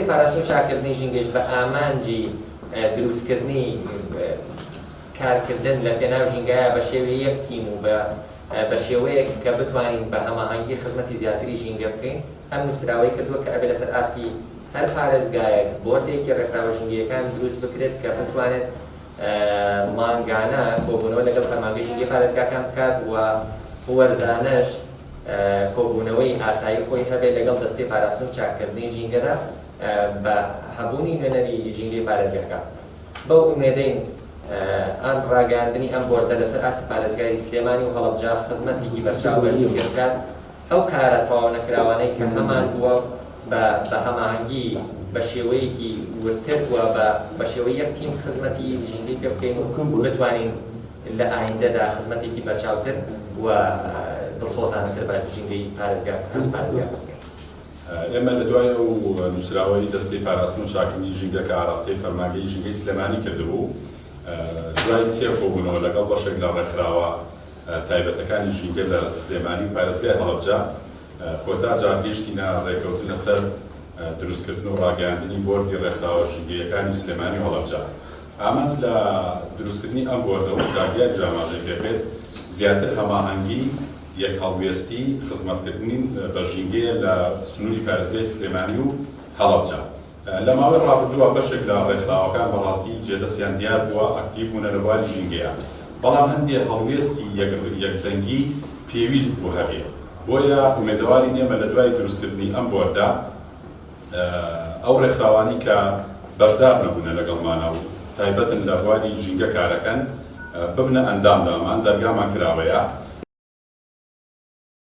پاراستن و چاکردنی ژینگەش بە ئامانجی دروستکردنی کارکردن لە پێناو ژینگایە بە شێوەیە یەک تیم و بە شێوەیەک کە بتوانین بە هەماهەنگی خزمەتی زیاتری ژینگە بکەین ئەم نووسراوەی کردووە کە ئەبێ لەسەر ئاستی هەر پارێزگایەک بۆردێکی ڕێکخراوە ژینگەیەکان دروست بکرێت کە بتوانێت مانگانە کۆبوونەوە لەگەڵ فەرمانگەی ژینگەی پارێزگاکان بکات و وەرزانەش کۆبوونەوەی ئاسایی خۆی هەبێت لەگەڵ دەستەی پاراستن و چاکردنی ژینگەدا بە هەبوونی نوێنەری ژینگەی پارێزگاکان بەو ئومێدەین ئەم ڕاگەاندنی ئەم بۆردە لەسەر ئاستی پارێزگای سلێمانی و هەڵەبجا خزمەتێکی بەرچاو بە ژینگە بکات ئەو کارە تەواو نەکراوانەی کە هەمان بووە بە هەماهەنگی بە شێوەیەکی ورتر وە بە شێوەی یەک تیم خزمەتی ژینگەی پێ بکەین و بتوانین لە ئایندەدا خزمەتێکی بەرچاوتر و دڵسۆزانەتر بە ژینگەی پارێزگا بکەین. ئێمە لە دوای ئەو نووسراوەی دەستەی پاراستن و چاکردنی ژینگە کە ئاراستەی فەرمانگەی ژینگەی سلێمانی کردبوو دوای سێ کۆبوونەوە لەگەڵ بەشێک لە ڕێکخراوە تایبەتەکانی ژینگە لە سلێمانی و پارێزگای هەڵەبجا کۆتا جاگەیشتینە ڕێکەوتن لەسەر دروستکردن و ڕاگەیاندنی بۆردی ڕێکخراوە ژینگەیەکانی سلێمانی و هەڵەبجا. ئامانج لە دروستکردنی ئەم بۆردەوە داگیان جاماژەی پێبێت زیاتر هەماهەنگی یەک هەڵوێستی خزمەتکردنی بە ژینگەیە لە سنووری پارێزگای سلێمانی و هەڵەبجا. لە ماوەی ڕابردووە بەشێک لە ڕێکخراوەکان بەڕاستی جێدەستیان دیار بووە ئەکتیڤ بوونە لە بواری ژینگەیە، بەڵام هەندێک هەڵوێستی یەکدەنگی پێویست بوو هەبێ. بۆیە ئومێدەواری ئێمە لە دوای دروستکردنی ئەم بۆردە ئەو ڕێکخراوانی کە بەشدار نەبوونە لەگەڵمانە و تایبەتن لە بواری ژینگە کارەکەن ببنە ئەندامدامان دەرگامان کراوەیە